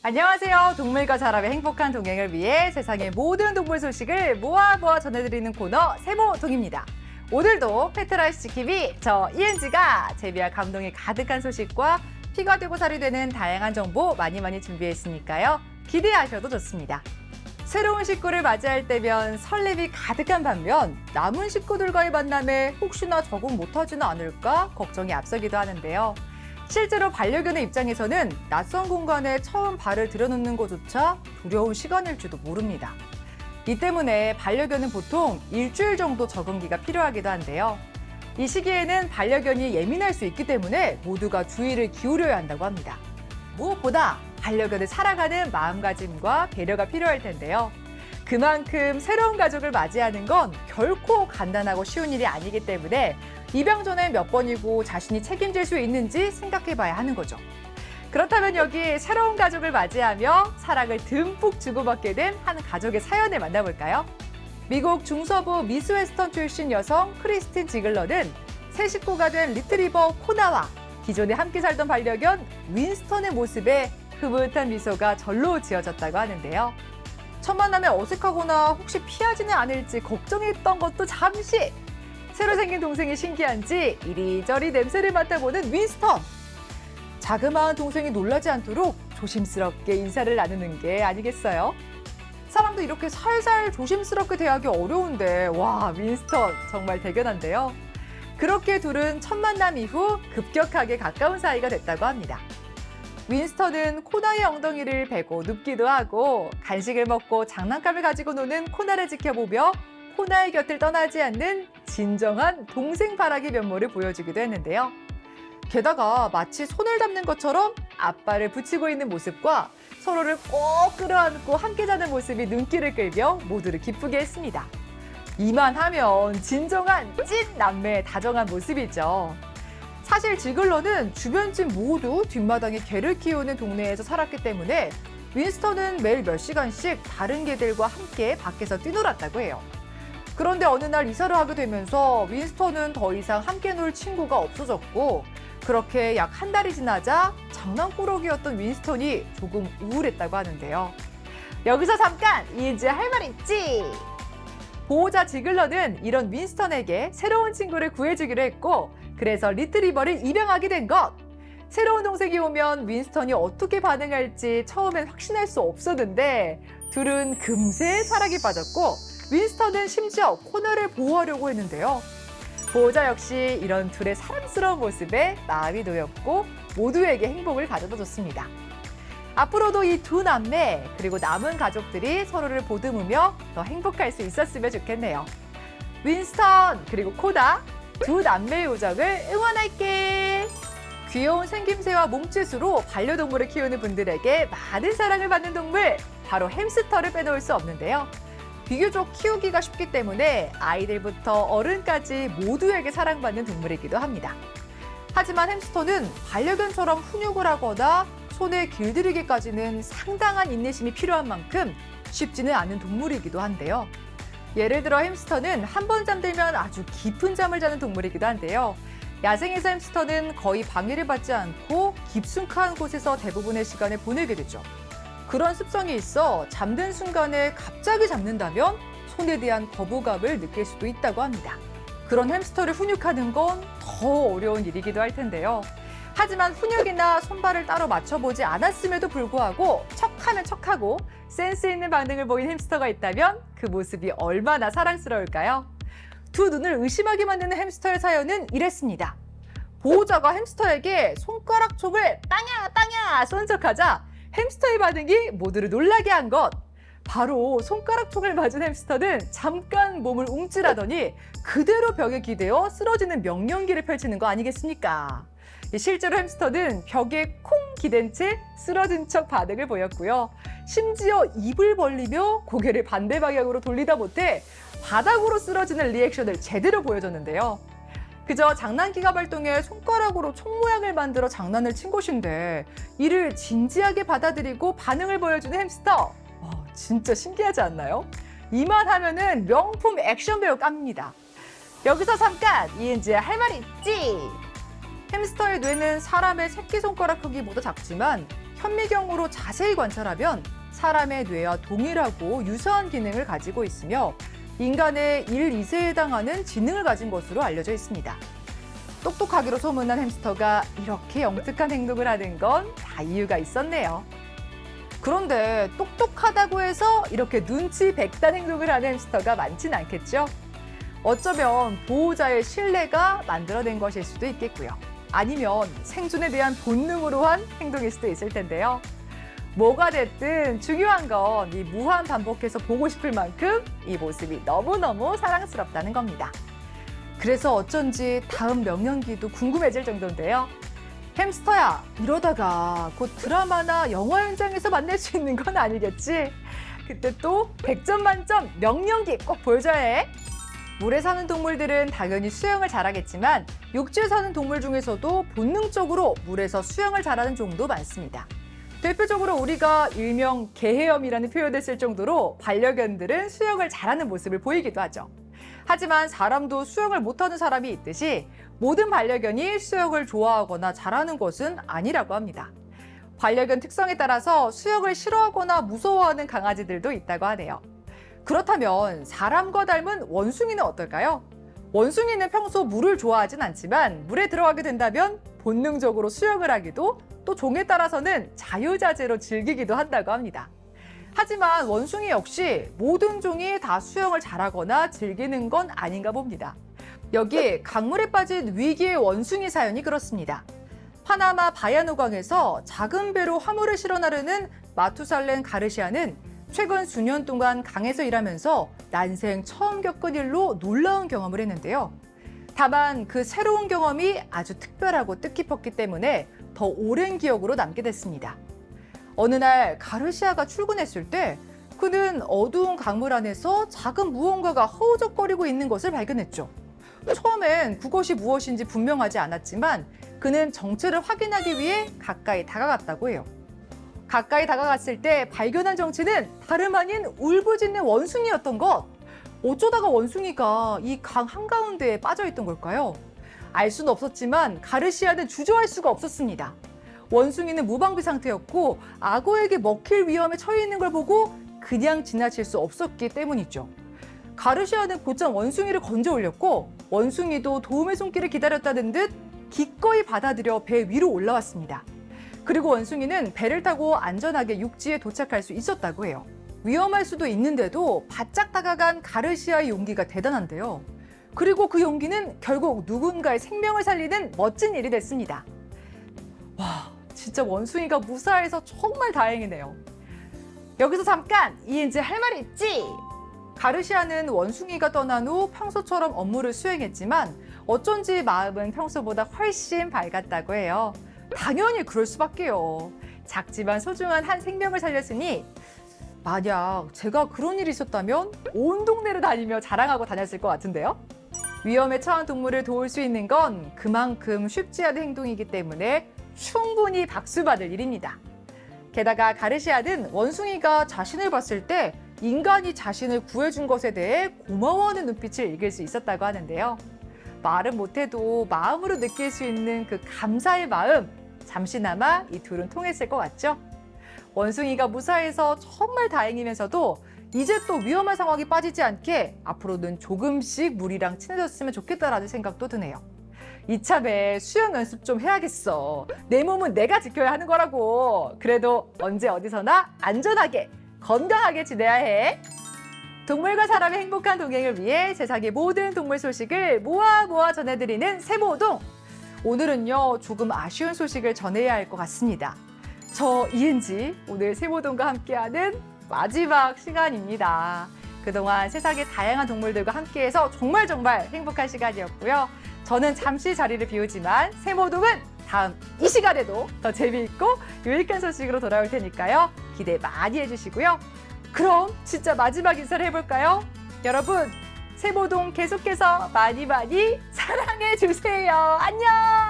안녕하세요. 동물과 사람의 행복한 동행을 위해 세상의 모든 동물 소식을 모아 전해드리는 코너 세모동입니다. 오늘도 페트라이스 지킴이 저 이은지가 재미와 감동이 가득한 소식과 피가 되고 살이 되는 다양한 정보 많이 준비했으니까요. 기대하셔도 좋습니다. 새로운 식구를 맞이할 때면 설렘이 가득한 반면 남은 식구들과의 만남에 혹시나 적응 못하지는 않을까 걱정이 앞서기도 하는데요. 실제로 반려견의 입장에서는 낯선 공간에 처음 발을 들여놓는 것조차 두려운 시간일지도 모릅니다. 이 때문에 반려견은 보통 일주일 정도 적응기가 필요하기도 한데요. 이 시기에는 반려견이 예민할 수 있기 때문에 모두가 주의를 기울여야 한다고 합니다. 무엇보다 반려견을 사랑하는 마음가짐과 배려가 필요할 텐데요. 그만큼 새로운 가족을 맞이하는 건 결코 간단하고 쉬운 일이 아니기 때문에 입양 전에 몇 번이고 자신이 책임질 수 있는지 생각해봐야 하는 거죠. 그렇다면 여기 새로운 가족을 맞이하며 사랑을 듬뿍 주고받게 된 한 가족의 사연을 만나볼까요? 미국 중서부 미스웨스턴 출신 여성 크리스틴 지글러는 새 식구가 된 리트리버 코나와 기존에 함께 살던 반려견 윈스턴의 모습에 흐뭇한 미소가 절로 지어졌다고 하는데요. 첫 만남에 어색하거나 혹시 피하지는 않을지 걱정했던 것도 잠시! 새로 생긴 동생이 신기한지 이리저리 냄새를 맡아보는 윈스턴. 자그마한 동생이 놀라지 않도록 조심스럽게 인사를 나누는 게 아니겠어요? 사람도 이렇게 살살 조심스럽게 대하기 어려운데 와, 윈스턴 정말 대견한데요. 그렇게 둘은 첫 만남 이후 급격하게 가까운 사이가 됐다고 합니다. 윈스턴은 코나의 엉덩이를 베고 눕기도 하고 간식을 먹고 장난감을 가지고 노는 코나를 지켜보며 코나의 곁을 떠나지 않는 진정한 동생 바라기 면모를 보여주기도 했는데요. 게다가 마치 손을 잡는 것처럼 앞발을 붙이고 있는 모습과 서로를 꼭 끌어안고 함께 자는 모습이 눈길을 끌며 모두를 기쁘게 했습니다. 이만하면 진정한 찐 남매의 다정한 모습이죠. 사실 지글러는 주변 집 모두 뒷마당에 개를 키우는 동네에서 살았기 때문에 윈스턴은 매일 몇 시간씩 다른 개들과 함께 밖에서 뛰놀았다고 해요. 그런데 어느 날 이사를 하게 되면서 윈스턴은 더 이상 함께 놀 친구가 없어졌고 그렇게 약 한 달이 지나자 장난꾸러기였던 윈스턴이 조금 우울했다고 하는데요. 여기서 잠깐 이은지 할 말 있지? 보호자 지글러는 이런 윈스턴에게 새로운 친구를 구해주기로 했고 그래서 리트리버를 입양하게 된 것. 새로운 동생이 오면 윈스턴이 어떻게 반응할지 처음엔 확신할 수 없었는데 둘은 금세 사랑에 빠졌고 윈스턴은 심지어 코나를 보호하려고 했는데요. 보호자 역시 이런 둘의 사랑스러운 모습에 마음이 놓였고 모두에게 행복을 가져다 줬습니다. 앞으로도 이 두 남매 그리고 남은 가족들이 서로를 보듬으며 더 행복할 수 있었으면 좋겠네요. 윈스턴 그리고 코나 두 남매의 우정을 응원할게. 귀여운 생김새와 몸짓으로 반려동물을 키우는 분들에게 많은 사랑을 받는 동물 바로 햄스터를 빼놓을 수 없는데요. 비교적 키우기가 쉽기 때문에 아이들부터 어른까지 모두에게 사랑받는 동물이기도 합니다. 하지만 햄스터는 반려견처럼 훈육을 하거나 손에 길들이기까지는 상당한 인내심이 필요한 만큼 쉽지는 않은 동물이기도 한데요. 예를 들어 햄스터는 한 번 잠들면 아주 깊은 잠을 자는 동물이기도 한데요. 야생에서 햄스터는 거의 방해를 받지 않고 깊숙한 곳에서 대부분의 시간을 보내게 되죠. 그런 습성이 있어 잠든 순간에 갑자기 잡는다면 손에 대한 거부감을 느낄 수도 있다고 합니다. 그런 햄스터를 훈육하는 건 더 어려운 일이기도 할 텐데요. 하지만 훈육이나 손발을 따로 맞춰보지 않았음에도 불구하고 척하면 척하고 센스 있는 반응을 보인 햄스터가 있다면 그 모습이 얼마나 사랑스러울까요? 두 눈을 의심하게 만드는 햄스터의 사연은 이랬습니다. 보호자가 햄스터에게 손가락 촉을 땅야 쏜 척하자 햄스터의 반응이 모두를 놀라게 한 것. 바로 손가락 촉을 맞은 햄스터는 잠깐 몸을 움찔하더니 그대로 벽에 기대어 쓰러지는 명령기를 펼치는 거 아니겠습니까? 실제로 햄스터는 벽에 콩 기댄 채 쓰러진 척 반응을 보였고요. 심지어 입을 벌리며 고개를 반대 방향으로 돌리다 못해 바닥으로 쓰러지는 리액션을 제대로 보여줬는데요. 그저 장난기가 발동해 손가락으로 총 모양을 만들어 장난을 친 것인데 이를 진지하게 받아들이고 반응을 보여주는 햄스터. 진짜 신기하지 않나요? 이만하면은 명품 액션 배우 깝니다. 여기서 잠깐 이은지의 할 말 있지? 햄스터의 뇌는 사람의 새끼손가락 크기보다 작지만 현미경으로 자세히 관찰하면 사람의 뇌와 동일하고 유사한 기능을 가지고 있으며 인간의 1, 2세에 해당하는 지능을 가진 것으로 알려져 있습니다. 똑똑하기로 소문난 햄스터가 이렇게 영특한 행동을 하는 건 다 이유가 있었네요. 그런데 똑똑하다고 해서 이렇게 눈치 백단 행동을 하는 햄스터가 많진 않겠죠? 어쩌면 보호자의 신뢰가 만들어낸 것일 수도 있겠고요. 아니면 생존에 대한 본능으로 한 행동일 수도 있을 텐데요. 뭐가 됐든 중요한 건 이 무한 반복해서 보고 싶을 만큼 이 모습이 너무너무 사랑스럽다는 겁니다. 그래서 어쩐지 다음 명령기도 궁금해질 정도인데요. 햄스터야, 이러다가 곧 드라마나 영화 현장에서 만날 수 있는 건 아니겠지? 그때 또 100점 만점 명령기 꼭 보여줘야 해. 물에 사는 동물들은 당연히 수영을 잘하겠지만 육지에 사는 동물 중에서도 본능적으로 물에서 수영을 잘하는 종도 많습니다. 대표적으로 우리가 일명 개헤엄이라는 표현을 쓸 정도로 반려견들은 수영을 잘하는 모습을 보이기도 하죠. 하지만 사람도 수영을 못하는 사람이 있듯이 모든 반려견이 수영을 좋아하거나 잘하는 것은 아니라고 합니다. 반려견 특성에 따라서 수영을 싫어하거나 무서워하는 강아지들도 있다고 하네요. 그렇다면 사람과 닮은 원숭이는 어떨까요? 원숭이는 평소 물을 좋아하진 않지만 물에 들어가게 된다면 본능적으로 수영을 하기도 또 종에 따라서는 자유자재로 즐기기도 한다고 합니다. 하지만 원숭이 역시 모든 종이 다 수영을 잘하거나 즐기는 건 아닌가 봅니다. 여기 강물에 빠진 위기의 원숭이 사연이 그렇습니다. 파나마 바야노강에서 작은 배로 화물을 실어 나르는 마투살렌 가르시아는 최근 수년 동안 강에서 일하면서 난생 처음 겪은 일로 놀라운 경험을 했는데요. 다만 그 새로운 경험이 아주 특별하고 뜻깊었기 때문에 더 오랜 기억으로 남게 됐습니다. 어느 날 가르시아가 출근했을 때 그는 어두운 강물 안에서 작은 무언가가 허우적거리고 있는 것을 발견했죠. 처음엔 그것이 무엇인지 분명하지 않았지만 그는 정체를 확인하기 위해 가까이 다가갔다고 해요. 가까이 다가갔을 때 발견한 정체는 다름 아닌 울부짖는 원숭이였던 것. 어쩌다가 원숭이가 이 강 한가운데에 빠져있던 걸까요? 알 수는 없었지만 가르시아는 주저할 수가 없었습니다. 원숭이는 무방비 상태였고 악어에게 먹힐 위험에 처해 있는 걸 보고 그냥 지나칠 수 없었기 때문이죠. 가르시아는 곧장 원숭이를 건져 올렸고 원숭이도 도움의 손길을 기다렸다는 듯 기꺼이 받아들여 배 위로 올라왔습니다. 그리고 원숭이는 배를 타고 안전하게 육지에 도착할 수 있었다고 해요. 위험할 수도 있는데도 바짝 다가간 가르시아의 용기가 대단한데요. 그리고 그 용기는 결국 누군가의 생명을 살리는 멋진 일이 됐습니다. 와, 진짜 원숭이가 무사해서 정말 다행이네요. 여기서 잠깐 이은지 할 말이 있지? 가르시아는 원숭이가 떠난 후 평소처럼 업무를 수행했지만 어쩐지 마음은 평소보다 훨씬 밝았다고 해요. 당연히 그럴 수밖에요. 작지만 소중한 한 생명을 살렸으니 만약 제가 그런 일이 있었다면 온 동네를 다니며 자랑하고 다녔을 것 같은데요. 위험에 처한 동물을 도울 수 있는 건 그만큼 쉽지 않은 행동이기 때문에 충분히 박수받을 일입니다. 게다가 가르시아는 원숭이가 자신을 봤을 때 인간이 자신을 구해준 것에 대해 고마워하는 눈빛을 읽을 수 있었다고 하는데요. 말은 못해도 마음으로 느낄 수 있는 그 감사의 마음, 잠시나마 이 둘은 통했을 것 같죠? 원숭이가 무사해서 정말 다행이면서도 이제 또 위험한 상황에 빠지지 않게 앞으로는 조금씩 물이랑 친해졌으면 좋겠다라는 생각도 드네요. 이참에 수영 연습 좀 해야겠어. 내 몸은 내가 지켜야 하는 거라고. 그래도 언제 어디서나 안전하게 건강하게 지내야 해. 동물과 사람의 행복한 동행을 위해 세상의 모든 동물 소식을 모아 전해드리는 세모동. 오늘은요 조금 아쉬운 소식을 전해야 할 것 같습니다. 저 이은지 오늘 세모동과 함께하는 마지막 시간입니다. 그동안 세상의 다양한 동물들과 함께해서 정말 행복한 시간이었고요. 저는 잠시 자리를 비우지만 세모동은 다음 이 시간에도 더 재미있고 유익한 소식으로 돌아올 테니까요. 기대 많이 해주시고요. 그럼 진짜 마지막 인사를 해볼까요? 여러분 세모동 계속해서 많이 사랑해주세요. 안녕!